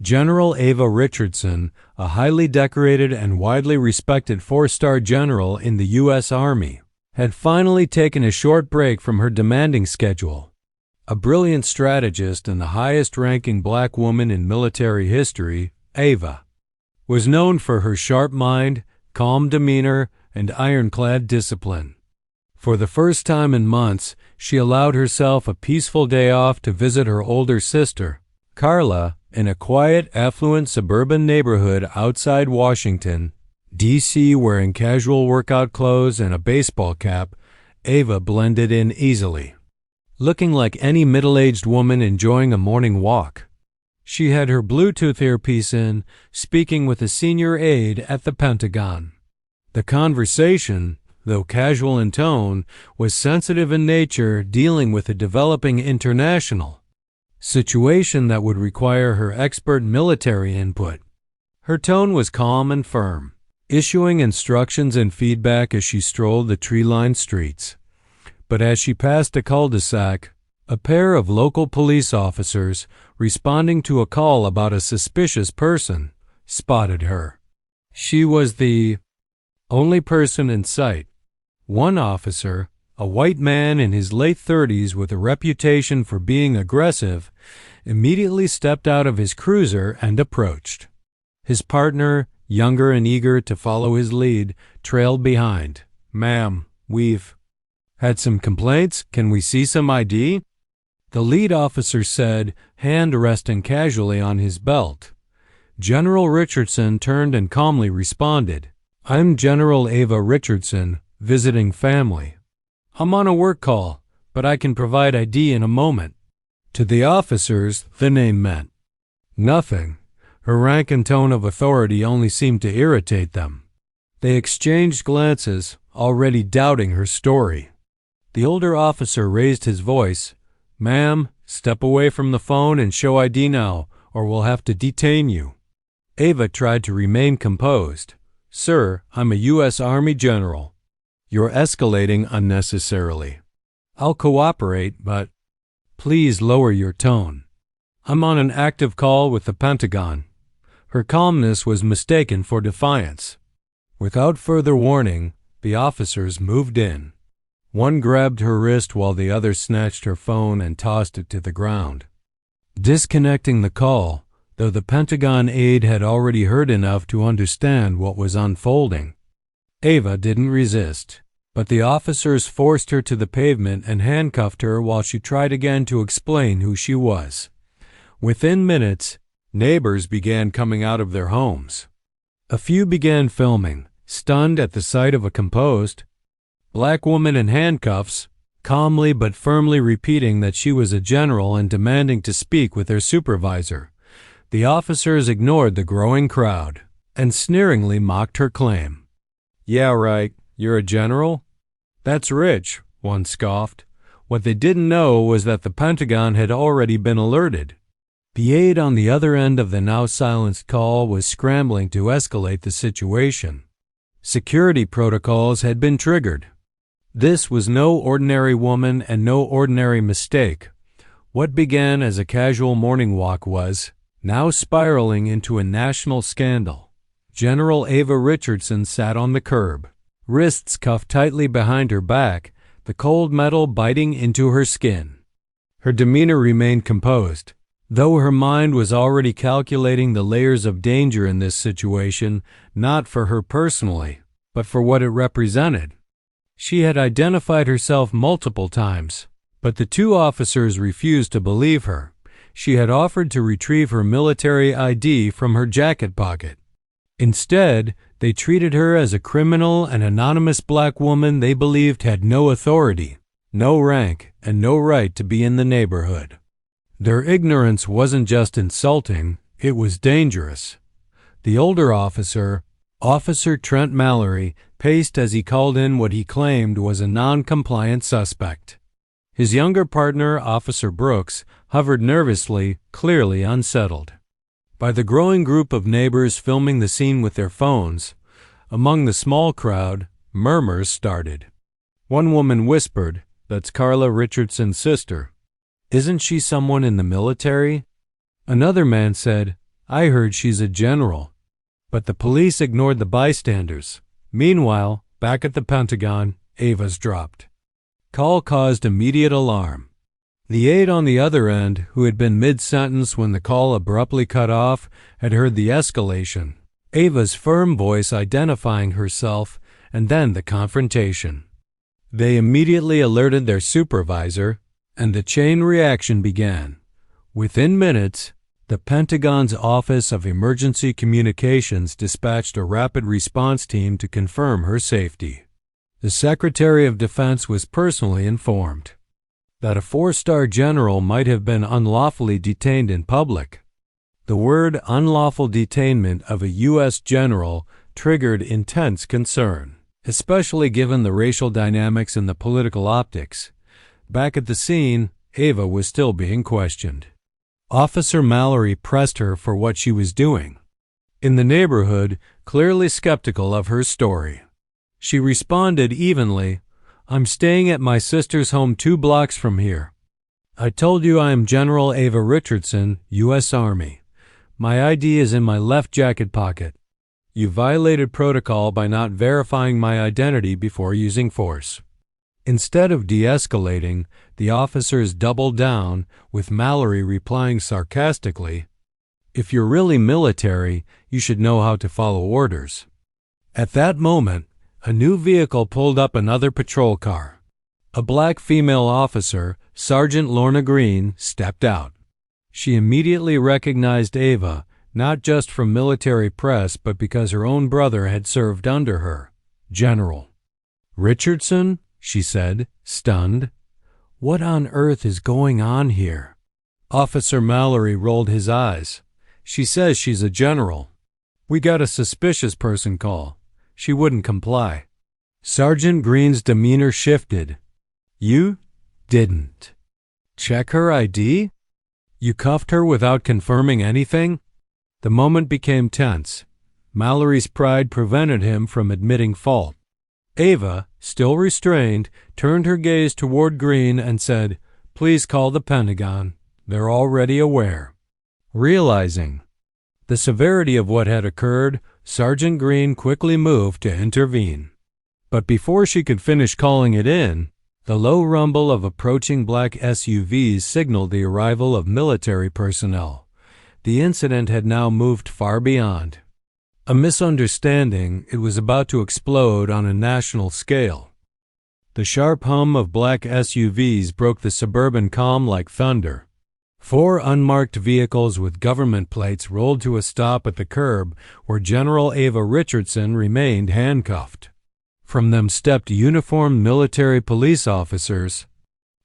General Ava Richardson, a highly decorated and widely respected four-star general in the U.S. Army, had finally taken a short break from her demanding schedule. A brilliant strategist and the highest-ranking black woman in military history, Ava was known for her sharp mind, calm demeanor, and ironclad discipline. For the first time in months, she allowed herself a peaceful day off to visit her older sister, Carla, in a quiet, affluent suburban neighborhood outside Washington, D.C. Wearing casual workout clothes and a baseball cap, Ava blended in easily, looking like any middle-aged woman enjoying a morning walk. She had her Bluetooth earpiece in, speaking with a senior aide at the Pentagon. The conversation, though casual in tone, was sensitive in nature, dealing with a developing international situation that would require her expert military input. Her tone was calm and firm, issuing instructions and feedback as she strolled the tree-lined streets. But as she passed a cul-de-sac, a pair of local police officers, responding to a call about a suspicious person, spotted her. She was the only person in sight. One officer, a white man in his late 30s with a reputation for being aggressive, immediately stepped out of his cruiser and approached. His partner, younger and eager to follow his lead, trailed behind. "Ma'am, we've had some complaints. Can we see some ID?" The lead officer said, hand resting casually on his belt. General Richardson turned and calmly responded, "I'm General Ava Richardson, visiting family. I'm on a work call, but I can provide ID in a moment." To the officers, the name meant nothing. Her rank and tone of authority only seemed to irritate them. They exchanged glances, already doubting her story. The older officer raised his voice. "Ma'am, step away from the phone and show ID now, or we'll have to detain you." Ava tried to remain composed. "Sir, I'm a U.S. Army general. You're escalating unnecessarily. I'll cooperate, but please lower your tone. I'm on an active call with the Pentagon." Her calmness was mistaken for defiance. Without further warning, the officers moved in. One grabbed her wrist while the other snatched her phone and tossed it to the ground. Disconnecting the call, though the Pentagon aide had already heard enough to understand what was unfolding, Ava didn't resist, but the officers forced her to the pavement and handcuffed her while she tried again to explain who she was. Within minutes, neighbors began coming out of their homes. A few began filming, stunned at the sight of a composed black woman in handcuffs, calmly but firmly repeating that she was a general and demanding to speak with their supervisor. The officers ignored the growing crowd and sneeringly mocked her claim. "Yeah, right, you're a general? That's rich," one scoffed. What they didn't know was that the Pentagon had already been alerted. The aide on the other end of the now silenced call was scrambling to escalate the situation. Security protocols had been triggered. This was no ordinary woman and no ordinary mistake. What began as a casual morning walk was now spiraling into a national scandal. General Ava Richardson sat on the curb, wrists cuffed tightly behind her back, the cold metal biting into her skin. Her demeanor remained composed, though her mind was already calculating the layers of danger in this situation, not for her personally, but for what it represented. She had identified herself multiple times, but the two officers refused to believe her. She had offered to retrieve her military ID from her jacket pocket. Instead, they treated her as a criminal, an anonymous black woman they believed had no authority, no rank, and no right to be in the neighborhood. Their ignorance wasn't just insulting, it was dangerous. The older officer, Officer Trent Mallory, paced as he called in what he claimed was a non-compliant suspect. His younger partner, Officer Brooks, hovered nervously, clearly unsettled. By the growing group of neighbors filming the scene with their phones, among the small crowd, murmurs started. One woman whispered, "That's Carla Richardson's sister. Isn't she someone in the military?" Another man said, I heard she's a general." But the police ignored the bystanders. Meanwhile, back at the Pentagon, Ava's dropped. Call caused immediate alarm. The aide on the other end, who had been mid-sentence when the call abruptly cut off, had heard the escalation, Ava's firm voice identifying herself, and then the confrontation. They immediately alerted their supervisor, and the chain reaction began. Within minutes, the Pentagon's Office of Emergency Communications dispatched a rapid response team to confirm her safety. The Secretary of Defense was personally informed that a 4-star general might have been unlawfully detained in public. The word unlawful detainment of a U.S. general triggered intense concern, especially given the racial dynamics and the political optics. Back at the scene, Ava was still being questioned. Officer Mallory pressed her for what she was doing. In the neighborhood, clearly skeptical of her story, she responded evenly, "I'm staying at my sister's home 2 blocks from here. I told you I am General Ava Richardson, U.S. Army. My ID is in my left jacket pocket. You violated protocol by not verifying my identity before using force." Instead of de-escalating, the officers doubled down, with Mallory replying sarcastically, "If you're really military, you should know how to follow orders." At that moment, a new vehicle pulled up another patrol car. A black female officer, Sergeant Lorna Green, stepped out. She immediately recognized Ava, not just from military press, but because her own brother had served under her. "General Richardson?" she said, stunned. "What on earth is going on here?" Officer Mallory rolled his eyes. "She says she's a general. We got a suspicious person call. She wouldn't comply." Sergeant Green's demeanor shifted. "You didn't check her ID? You cuffed her without confirming anything?" The moment became tense. Mallory's pride prevented him from admitting fault. Ava, still restrained, turned her gaze toward Green and said, "Please call the Pentagon. They're already aware." Realizing the severity of what had occurred, Sergeant Green quickly moved to intervene. But before she could finish calling it in, the low rumble of approaching black SUVs signaled the arrival of military personnel. The incident had now moved far beyond a misunderstanding. It was about to explode on a national scale. The sharp hum of black SUVs broke the suburban calm like thunder. 4 unmarked vehicles with government plates rolled to a stop at the curb where General Ava Richardson remained handcuffed. From them stepped uniformed military police officers,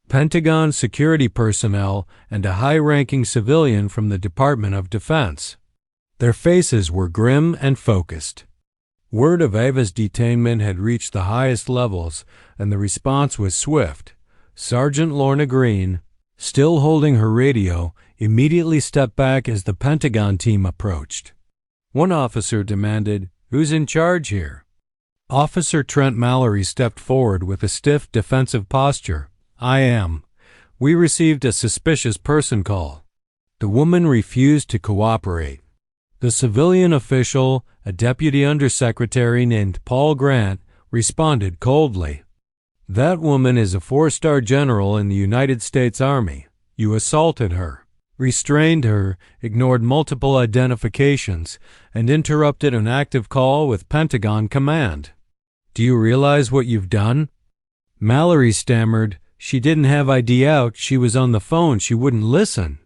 Pentagon security personnel, and a high-ranking civilian from the Department of Defense. Their faces were grim and focused. Word of Ava's detainment had reached the highest levels, and the response was swift. Sergeant Lorna Green, still holding her radio, immediately stepped back as the Pentagon team approached. One officer demanded, "Who's in charge here?" Officer Trent Mallory stepped forward with a stiff, defensive posture. "I am. We received a suspicious person call." The woman refused to cooperate. The civilian official, a deputy undersecretary named Paul Grant, responded coldly. "That woman is a 4-star general in the United States Army. You assaulted her, restrained her, ignored multiple identifications, and interrupted an active call with Pentagon command. Do you realize what you've done?" Mallory stammered, "She didn't have ID out. She was on the phone. She wouldn't listen."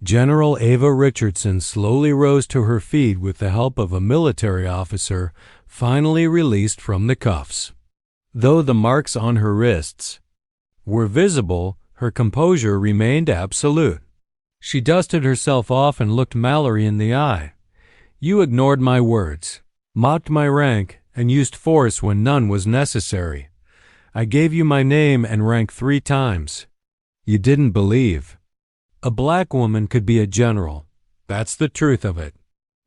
General Ava Richardson slowly rose to her feet with the help of a military officer, finally released from the cuffs. Though the marks on her wrists were visible, her composure remained absolute. She dusted herself off and looked Mallory in the eye. "You ignored my words, mocked my rank, and used force when none was necessary. I gave you my name and rank 3 times. You didn't believe a black woman could be a general. That's the truth of it."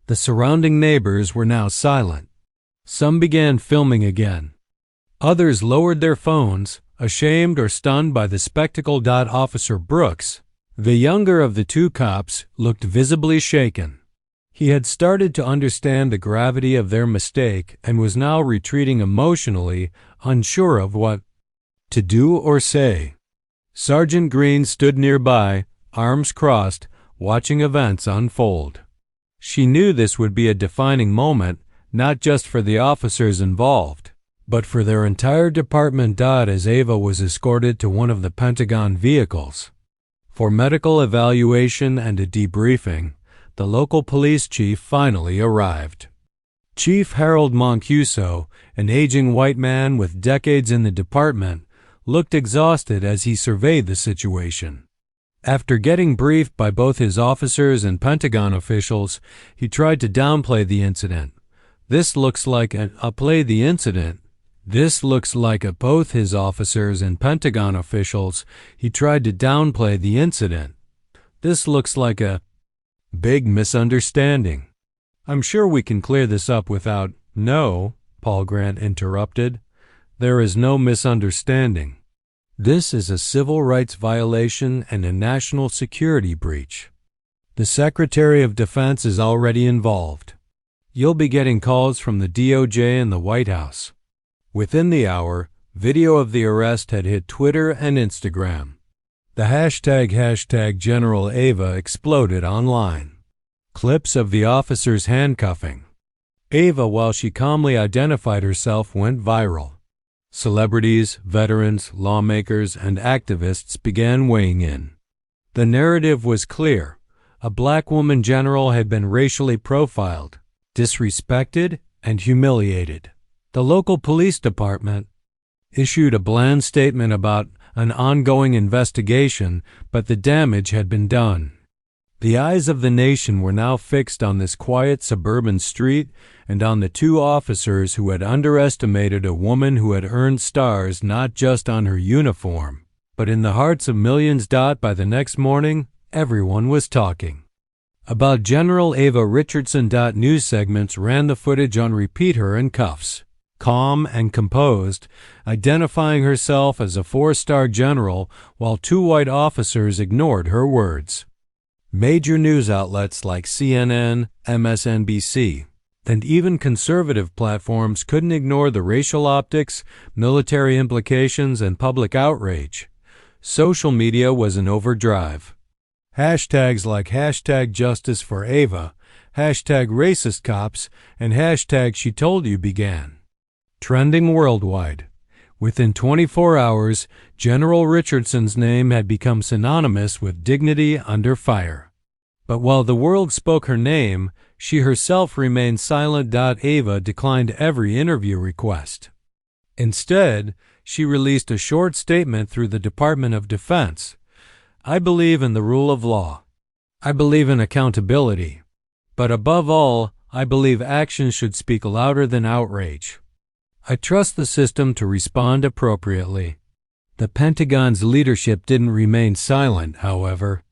The surrounding neighbors were now silent. Some began filming again. Others lowered their phones, ashamed or stunned by the spectacle. Officer Brooks, the younger of the 2 cops, looked visibly shaken. He had started to understand the gravity of their mistake and was now retreating emotionally, unsure of what to do or say. Sergeant Green stood nearby, arms crossed, watching events unfold. She knew this would be a defining moment, not just for the officers involved, but for their entire department. As Ava was escorted to one of the Pentagon vehicles for medical evaluation and a debriefing, the local police chief finally arrived. Chief Harold Mancuso, an aging white man with decades in the department, looked exhausted as he surveyed the situation. After getting briefed by both his officers and Pentagon officials, he tried to downplay the incident. This looks like both his officers and Pentagon officials. He tried to downplay the incident. This looks like a big misunderstanding. I'm sure we can clear this up without— No, Paul Grant interrupted. There is no misunderstanding. This is a civil rights violation and a national security breach. The Secretary of Defense is already involved. You'll be getting calls from the DOJ and the White House. Within the hour, video of the arrest had hit Twitter and Instagram. The hashtag General Ava exploded online. Clips of the officers handcuffing Ava while she calmly identified herself went viral. Celebrities, veterans, lawmakers, and activists began weighing in. The narrative was clear. A black woman general had been racially profiled, disrespected, and humiliated. The local police department issued a bland statement about an ongoing investigation, but the damage had been done. The eyes of the nation were now fixed on this quiet suburban street and on the two officers who had underestimated a woman who had earned stars not just on her uniform, but in the hearts of millions. By the next morning, everyone was talking about General Ava Richardson. News segments ran the footage on repeat, her in cuffs, calm and composed, identifying herself as a 4-star general while two white officers ignored her words. Major news outlets like CNN, MSNBC, and even conservative platforms couldn't ignore the racial optics, military implications, and public outrage. Social media was in overdrive. Hashtags like #Justice for Ava, #Racist Cops, and #She Told You began trending worldwide. Within 24 hours, General Richardson's name had become synonymous with dignity under fire. But while the world spoke her name, she herself remained silent. Ava declined every interview request. Instead, she released a short statement through the Department of Defense. I believe in the rule of law. I believe in accountability. But above all, I believe action should speak louder than outrage. I trust the system to respond appropriately. The Pentagon's leadership didn't remain silent, however.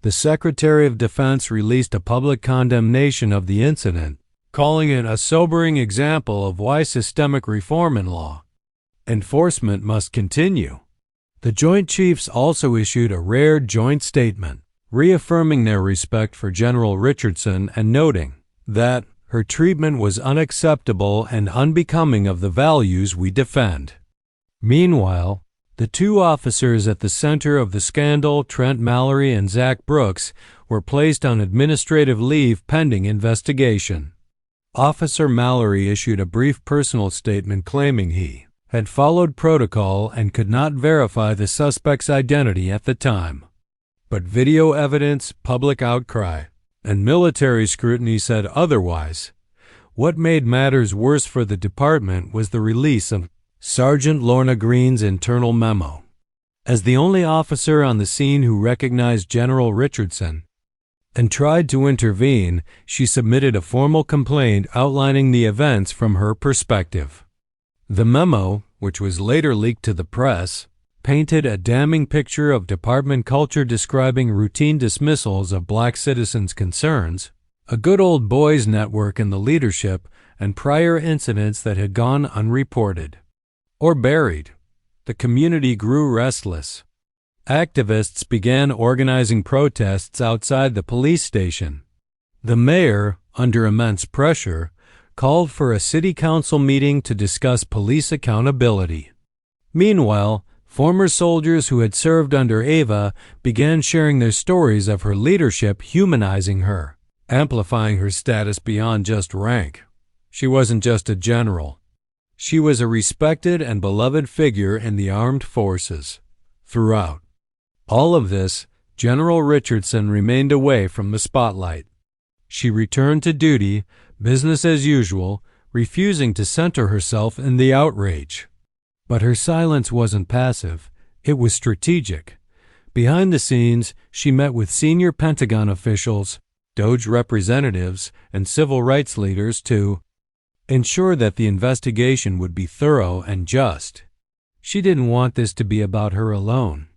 The Secretary of Defense released a public condemnation of the incident, calling it a sobering example of why systemic reform in law enforcement must continue. The Joint Chiefs also issued a rare joint statement, reaffirming their respect for General Richardson and noting that her treatment was unacceptable and unbecoming of the values we defend. Meanwhile, the two officers at the center of the scandal, Trent Mallory and Zach Brooks, were placed on administrative leave pending investigation. Officer Mallory issued a brief personal statement claiming he had followed protocol and could not verify the suspect's identity at the time. But video evidence, public outcry, and military scrutiny said otherwise. What made matters worse for the department was the release of Sergeant Lorna Green's internal memo. As the only officer on the scene who recognized General Richardson and tried to intervene, she submitted a formal complaint outlining the events from her perspective. The memo, which was later leaked to the press, painted a damning picture of department culture describing routine dismissals of black citizens' concerns, a good old boys network in the leadership, and prior incidents that had gone unreported or buried. The community grew restless. Activists began organizing protests outside the police station. The mayor, under immense pressure, called for a city council meeting to discuss police accountability. Meanwhile, former soldiers who had served under Ava began sharing their stories of her leadership, humanizing her, amplifying her status beyond just rank. She wasn't just a general. She was a respected and beloved figure in the armed forces. Throughout all of this, General Richardson remained away from the spotlight. She returned to duty, business as usual, refusing to center herself in the outrage. But her silence wasn't passive, it was strategic. Behind the scenes, she met with senior Pentagon officials, DOJ representatives, and civil rights leaders to ensure that the investigation would be thorough and just. She didn't want this to be about her alone.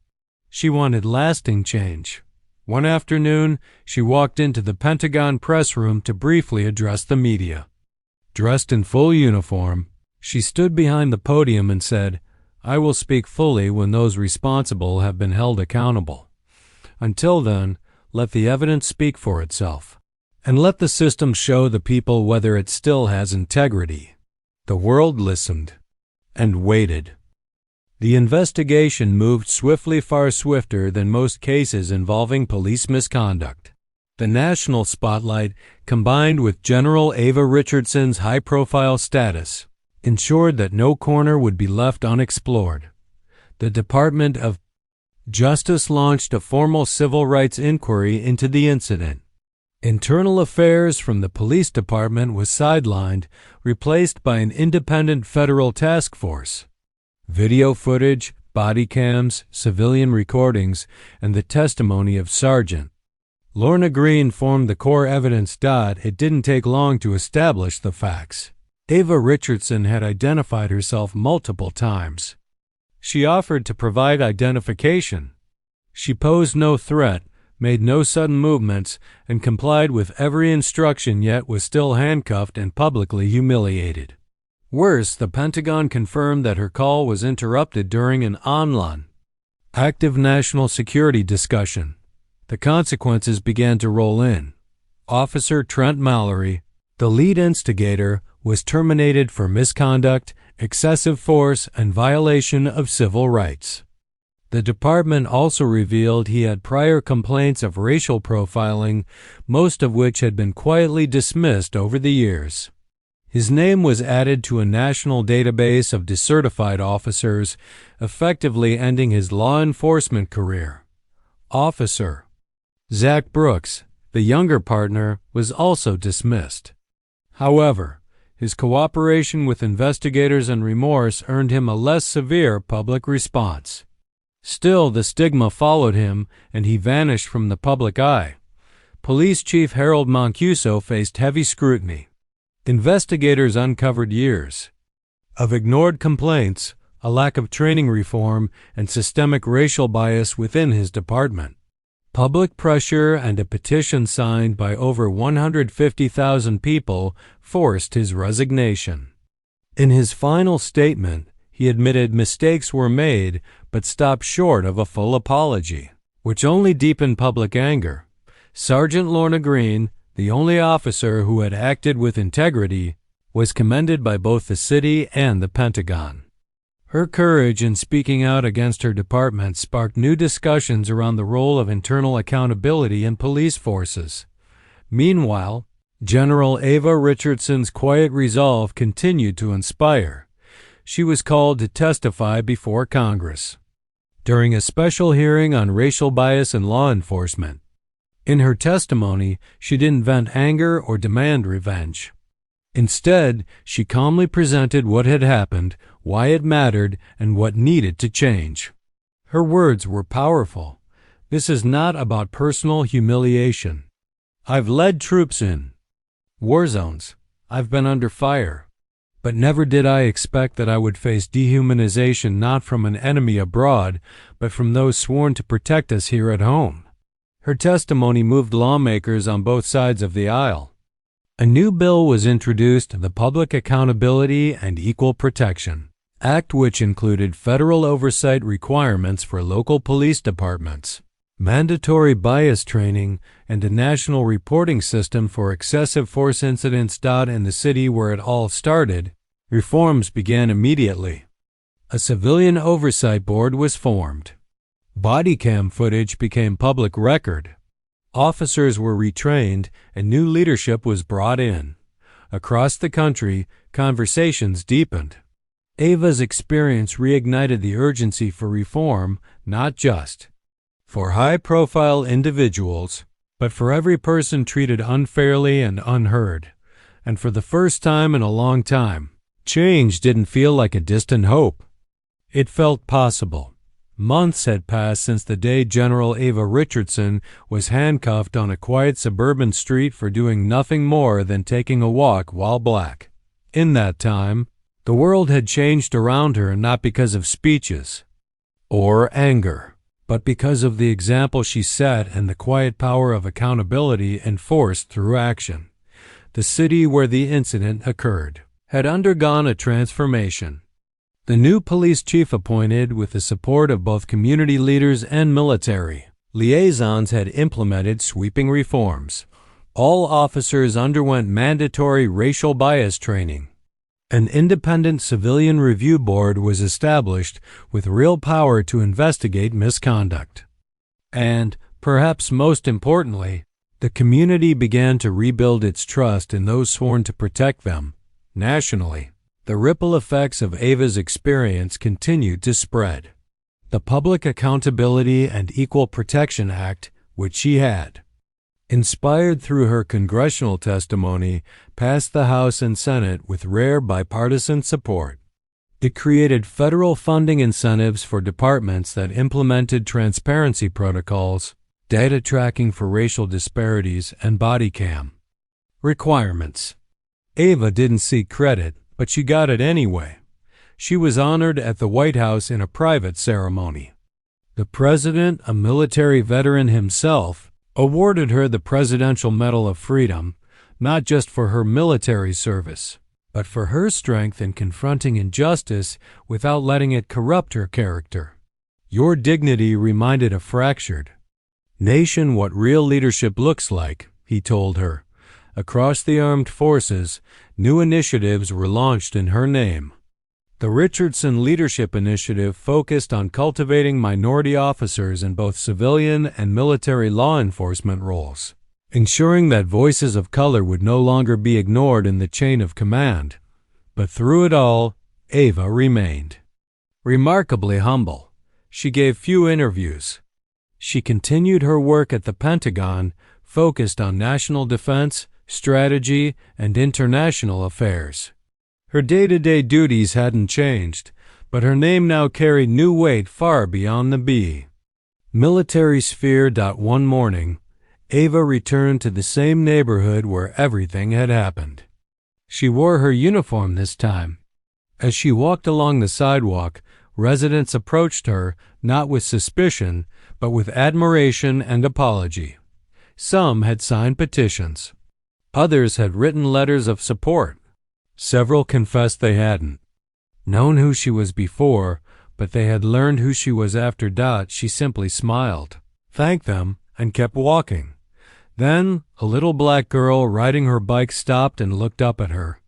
She wanted lasting change. One afternoon, she walked into the Pentagon press room to briefly address the media. Dressed in full uniform, she stood behind the podium and said, "I will speak fully when those responsible have been held accountable. Until then, let the evidence speak for itself. And let the system show the people whether it still has integrity." The world listened and waited. The investigation moved swiftly, far swifter than most cases involving police misconduct. The national spotlight, combined with General Ava Richardson's high-profile status, ensured that no corner would be left unexplored. The Department of Justice launched a formal civil rights inquiry into the incident. Internal affairs from the police department was sidelined, replaced by an independent federal task force. Video footage, body cams, civilian recordings, and the testimony of Sergeant Lorna Green formed the core evidence. It didn't take long to establish the facts. Ava Richardson had identified herself multiple times. She offered to provide identification. She posed no threat, made no sudden movements, and complied with every instruction, yet was still handcuffed and publicly humiliated. Worse, the Pentagon confirmed that her call was interrupted during an online active national security discussion. The consequences began to roll in. Officer Trent Mallory, the lead instigator, was terminated for misconduct, excessive force, and violation of civil rights. The department also revealed he had prior complaints of racial profiling, most of which had been quietly dismissed over the years. His name was added to a national database of decertified officers, effectively ending his law enforcement career. Officer Zach Brooks, the younger partner, was also dismissed. However, his cooperation with investigators and remorse earned him a less severe public response. Still, the stigma followed him, and he vanished from the public eye. Police Chief Harold Mancuso faced heavy scrutiny. Investigators uncovered years of ignored complaints, a lack of training reform, and systemic racial bias within his department. Public pressure and a petition signed by over 150,000 people forced his resignation. In his final statement, he admitted mistakes were made, but stopped short of a full apology, which only deepened public anger. Sergeant Lorna Green, the only officer who had acted with integrity, was commended by both the city and the Pentagon. Her courage in speaking out against her department sparked new discussions around the role of internal accountability in police forces. Meanwhile, General Ava Richardson's quiet resolve continued to inspire. She was called to testify before Congress during a special hearing on racial bias in law enforcement. In her testimony, she didn't vent anger or demand revenge. Instead, she calmly presented what had happened, why it mattered, and what needed to change. Her words were powerful. "This is not about personal humiliation. I've led troops in war zones. I've been under fire. But never did I expect that I would face dehumanization not from an enemy abroad, but from those sworn to protect us here at home." Her testimony moved lawmakers on both sides of the aisle. A new bill was introduced, the Public Accountability and Equal Protection Act, which included federal oversight requirements for local police departments. mandatory bias training, and a national reporting system for excessive force incidents. In the city where it all started, reforms began immediately. A civilian oversight board was formed. Body cam footage became public record. Officers were retrained and new leadership was brought in. Across the country, conversations deepened. Ava's experience reignited the urgency for reform, not just for high-profile individuals, but for every person treated unfairly and unheard. And for the first time in a long time, change didn't feel like a distant hope. It felt possible. Months had passed since the day General Ava Richardson was handcuffed on a quiet suburban street for doing nothing more than taking a walk while black. In that time, the world had changed around her, not because of speeches or anger, but because of the example she set and the quiet power of accountability enforced through action. The city where the incident occurred had undergone a transformation. The new police chief, appointed with the support of both community leaders and military liaisons, had implemented sweeping reforms. All officers underwent mandatory racial bias training. An independent civilian review board was established with real power to investigate misconduct. And, perhaps most importantly, the community began to rebuild its trust in those sworn to protect them. Nationally, the ripple effects of Ava's experience continued to spread. The Public Accountability and Equal Protection Act, which she had, inspired through her congressional testimony, passed the House and Senate with rare bipartisan support. It created federal funding incentives for departments that implemented transparency protocols, data tracking for racial disparities, and body cam requirements. Ava didn't seek credit, but she got it anyway. She was honored at the White House in a private ceremony. The president, a military veteran himself, awarded her the Presidential Medal of Freedom, not just for her military service, but for her strength in confronting injustice without letting it corrupt her character. Your dignity reminded a fractured nation what real leadership looks like, he told her. Across the armed forces, new initiatives were launched in her name. The Richardson Leadership Initiative focused on cultivating minority officers in both civilian and military law enforcement roles, ensuring that voices of color would no longer be ignored in the chain of command. But through it all, Ava remained remarkably humble. She gave few interviews. She continued her work at the Pentagon, focused on national defense, strategy, and international affairs. Her day-to-day duties hadn't changed, but her name now carried new weight far beyond the B. Military sphere. One morning, Ava returned to the same neighborhood where everything had happened. She wore her uniform this time. As she walked along the sidewalk, residents approached her not with suspicion, but with admiration and apology. Some had signed petitions. Others had written letters of support. Several confessed they hadn't known who she was before, but they had learned who she was after. She simply smiled, thanked them, and kept walking. Then a little black girl riding her bike stopped and looked up at her.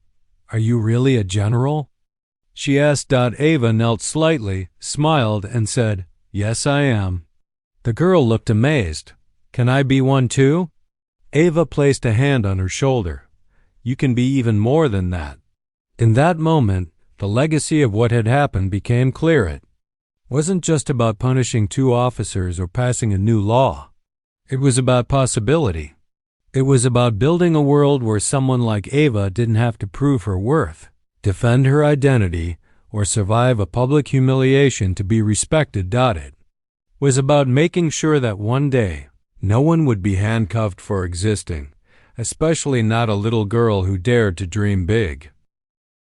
"Are you really a general?" she asked. Ava knelt slightly, smiled, and said, "Yes, I am." The girl looked amazed. "Can I be one too?" Ava placed a hand on her shoulder. "You can be even more than that." In that moment, the legacy of what had happened became clear. It wasn't just about punishing two officers or passing a new law. It was about possibility. It was about building a world where someone like Ava didn't have to prove her worth, defend her identity, or survive a public humiliation to be respected. It was about making sure that one day no one would be handcuffed for existing, especially not a little girl who dared to dream big.